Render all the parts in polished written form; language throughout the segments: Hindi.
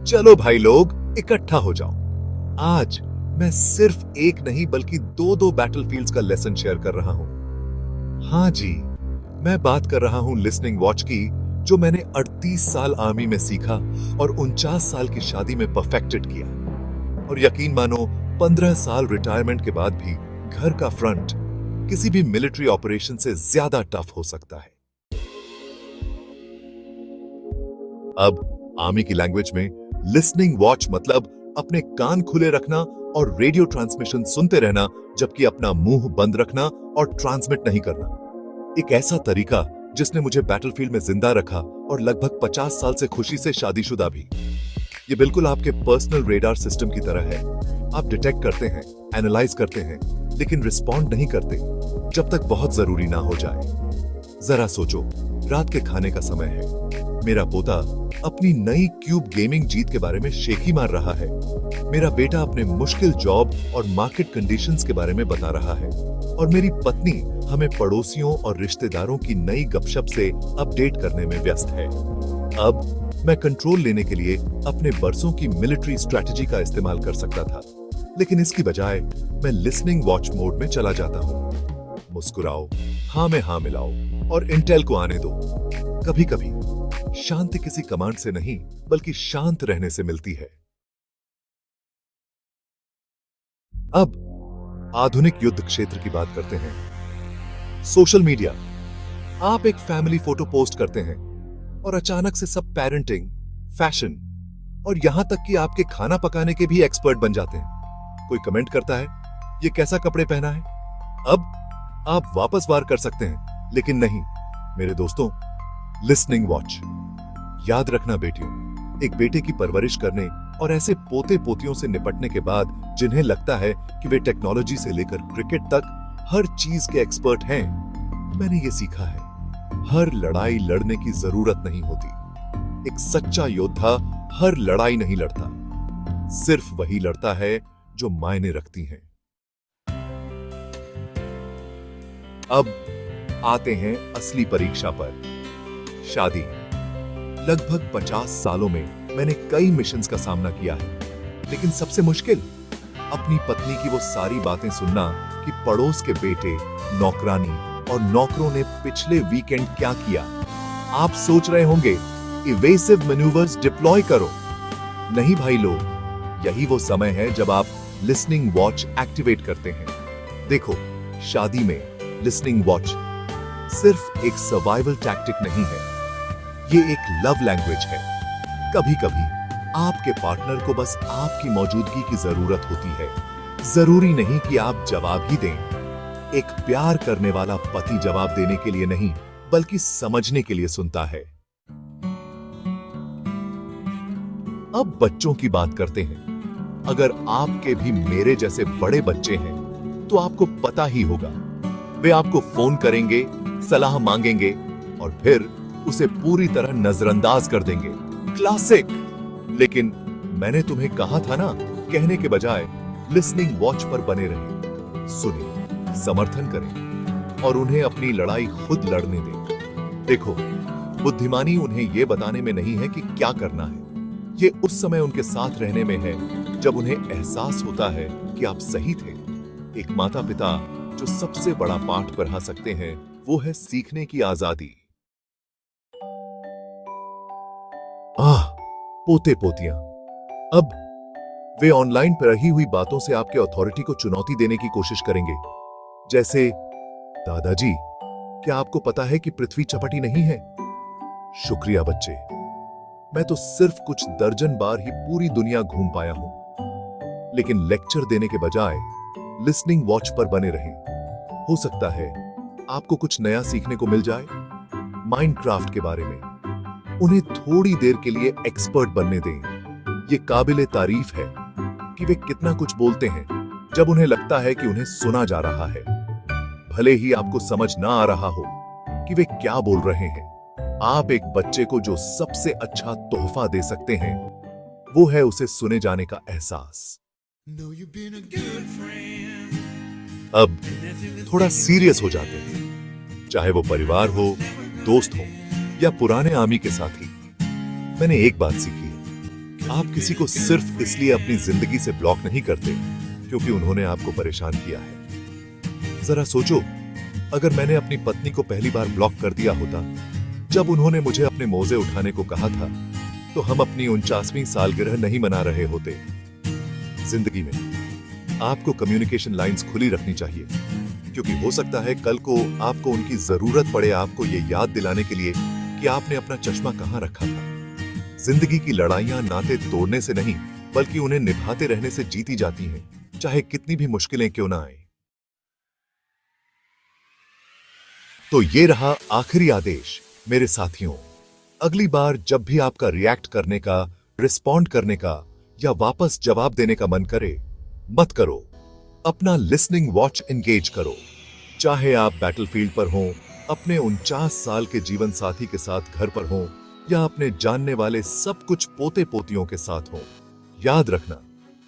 चलो भाई लोग इकट्ठा हो जाओ। आज मैं सिर्फ एक नहीं बल्कि दो दो बैटलफील्ड्स का लेसन शेयर कर रहा हूं। हाँ जी, मैं बात कर रहा हूं लिसनिंग वॉच की, जो मैंने 38 साल आर्मी में सीखा और 49 साल की शादी में परफेक्टेड किया। और यकीन मानो 15 साल रिटायरमेंट के बाद भी घर का फ्रंट किसी भी मिलिट्री ऑपरेशन से ज्यादा टफ हो सकता है। अब आर्मी की लैंग्वेज में लिसनिंग वॉच मतलब अपने कान खुले रखना और रेडियो ट्रांसमिशन सुनते रहना, जबकि अपना मुंह बंद रखना और ट्रांसमिट नहीं करना। एक ऐसा तरीका जिसने मुझे बैटलफील्ड में जिंदा रखा और लगभग 50 साल से खुशी से शादीशुदा भी। ये बिल्कुल आपके पर्सनल रेडार सिस्टम की तरह है। आप डिटेक्ट करते हैं, एनालाइज करते हैं, लेकिन रिस्पॉन्ड नहीं करते जब तक बहुत जरूरी ना हो जाए। जरा सोचो, रात के खाने का समय है। मेरा पोता अपनी नई क्यूब गेमिंग जीत के बारे में शेखी मार रहा है। मेरा बेटा अपने मुश्किल जॉब और मार्केट कंडीशंस के बारे में बता रहा है। और मेरी पत्नी हमें पड़ोसियों और रिश्तेदारों की नई गपशप से अपडेट करने में व्यस्त है। अब मैं कंट्रोल लेने के लिए अपने बरसों की मिलिट्री स्ट्रैटेजी का इस्तेमाल कर सकता था, लेकिन इसकी बजाय मैं लिसनिंग वॉच मोड में चला जाता हूं। मुस्कुराओ, हाँ में हाँ मिलाओ और इंटेल को आने दो। कभी कभी शांति किसी कमांड से नहीं बल्कि शांत रहने से मिलती है। अब आधुनिक युद्ध क्षेत्र की बात करते हैं। Social media. आप एक फैमिली फोटो पोस्ट करते हैं और अचानक से सब पेरेंटिंग, फैशन और यहां तक कि आपके खाना पकाने के भी एक्सपर्ट बन जाते हैं। कोई कमेंट करता है, ये कैसा कपड़े पहना है। अब आप वापस वार कर सकते हैं, लेकिन नहीं मेरे दोस्तों। Listening watch. याद रखना बेटियों, एक बेटे की परवरिश करने और ऐसे पोते पोतियों से निपटने के बाद जिन्हें लगता है कि वे टेक्नोलॉजी से लेकर क्रिकेट तक हर चीज के एक्सपर्ट हैं, मैंने ये सीखा है, हर लड़ाई लड़ने की जरूरत नहीं होती। एक सच्चा योद्धा हर लड़ाई नहीं लड़ता, सिर्फ वही लड़ता है जो मायने रखती हैं। अब आते हैं असली परीक्षा पर। शादी। लगभग 50 सालों में मैंने कई मिशंस का सामना किया है, लेकिन सबसे मुश्किल अपनी पत्नी की वो सारी बातें सुनना कि पड़ोस के बेटे, नौकरानी और नौकरों ने पिछले वीकेंड क्या किया। आप सोच रहे होंगे इवेसिव मैन्यूवर्स डिप्लॉय करो। नहीं भाई लोग, यही वो समय है जब आप लिसनिंग वॉच एक्टिवेट करते हैं। देखो, शादी में लिसनिंग वॉच सिर्फ एक सर्वाइवल टैक्टिक नहीं है, ये एक लव लैंग्वेज है। कभी कभी आपके पार्टनर को बस आपकी मौजूदगी की जरूरत होती है। जरूरी नहीं कि आप जवाब ही दें। एक प्यार करने वाला पति जवाब देने के लिए नहीं बल्कि समझने के लिए सुनता है। अब बच्चों की बात करते हैं। अगर आपके भी मेरे जैसे बड़े बच्चे हैं तो आपको पता ही होगा, वे आपको फोन करेंगे, सलाह मांगेंगे और फिर उसे पूरी तरह नजरअंदाज कर देंगे। क्लासिक। लेकिन मैंने तुम्हें कहा था ना, कहने के बजाय लिसनिंग वॉच पर बने रहें। सुनिए, समर्थन करें और उन्हें अपनी लड़ाई खुद लड़ने दें। देखो, बुद्धिमानी उन्हें यह बताने में नहीं है कि क्या करना है, ये उस समय उनके साथ रहने में है जब उन्हें एहसास होता है कि आप सही थे। एक माता पिता जो सबसे बड़ा पाठ पढ़ा सकते हैं वो है सीखने की आजादी। पोते पोतियां। अब वे ऑनलाइन पर रही हुई बातों से आपके अथॉरिटी को चुनौती देने की कोशिश करेंगे। जैसे, दादाजी, क्या आपको पता है कि पृथ्वी चपटी नहीं है? शुक्रिया बच्चे, मैं तो सिर्फ कुछ दर्जन बार ही पूरी दुनिया घूम पाया हूं। लेकिन लेक्चर देने के बजाय लिसनिंग वॉच पर बने रहें। हो सकता है आपको कुछ नया सीखने को मिल जाए। माइनक्राफ्ट के बारे में उन्हें थोड़ी देर के लिए एक्सपर्ट बनने दें। ये काबिले तारीफ है कि वे कितना कुछ बोलते हैं जब उन्हें लगता है कि उन्हें सुना जा रहा है, भले ही आपको समझ ना आ रहा हो कि वे क्या बोल रहे हैं। आप एक बच्चे को जो सबसे अच्छा तोहफा दे सकते हैं वो है उसे सुने जाने का एहसास। अब थोड़ा सीरियस हो जाते हैं, चाहे वो परिवार हो, दोस्त हो या पुराने आर्मी के साथी। मैंने एक बात सीखी है आप किसी को सिर्फ इसलिए अपनी जिंदगी से ब्लॉक नहीं करते क्योंकि उन्होंने आपको परेशान किया है। जरा सोचो, अगर मैंने अपनी पत्नी को पहली बार ब्लॉक कर दिया होता जब उन्होंने मुझे अपने मोजे उठाने को कहा था, तो हम अपनी 49वीं सालगिरह नहीं मना रहे होते। जिंदगी में आपको कम्युनिकेशन लाइंस खुली रखनी चाहिए, क्योंकि हो सकता है कल को आपको उनकी जरूरत पड़े आपको ये याद दिलाने के लिए कि आपने अपना चश्मा कहां रखा था। जिंदगी की लड़ाइयां नाते तोड़ने से नहीं, बल्कि उन्हें निभाते रहने से जीती जाती हैं, चाहे कितनी भी मुश्किलें क्यों ना आए। तो ये रहा आखिरी आदेश मेरे साथियों। अगली बार जब भी आपका रिएक्ट करने का, रिस्पॉन्ड करने का या वापस जवाब देने का मन करे, मत करो। अपना लिसनिंग वॉच एंगेज करो। चाहे आप बैटलफील्ड पर हों, अपने 49 साल के जीवन साथी के साथ घर पर हों, या अपने जानने वाले सब कुछ पोते पोतियों के साथ हों, याद रखना,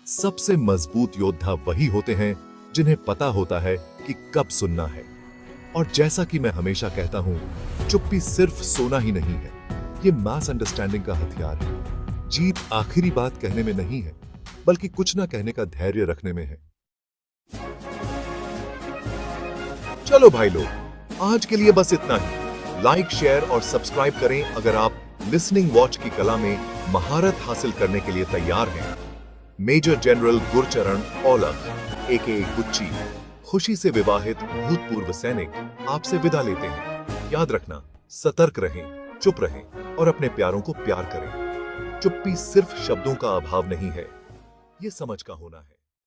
सबसे मजबूत योद्धा वही होते हैं जिन्हें पता होता है कि कब सुनना है। और जैसा कि मैं हमेशा कहता हूं, चुप्पी सिर्फ सोना ही नहीं है, ये मास अंडरस्टैंडिंग का हथियार है। जीत आखिरी बात कहने में नहीं है, बल्कि कुछ ना कहने का धैर्य रखने में है। चलो भाई लोग, आज के लिए बस इतना ही। लाइक, शेयर और सब्सक्राइब करें अगर आप लिसनिंग वॉच की कला में महारत हासिल करने के लिए तैयार हैं। मेजर जनरल गुरचरण औलख एके गुच्ची, खुशी से विवाहित भूतपूर्व सैनिक, आपसे विदा लेते हैं। याद रखना, सतर्क रहें, चुप रहें और अपने प्यारों को प्यार करें। चुप्पी सिर्फ शब्दों का अभाव नहीं है, ये समझ का होना है।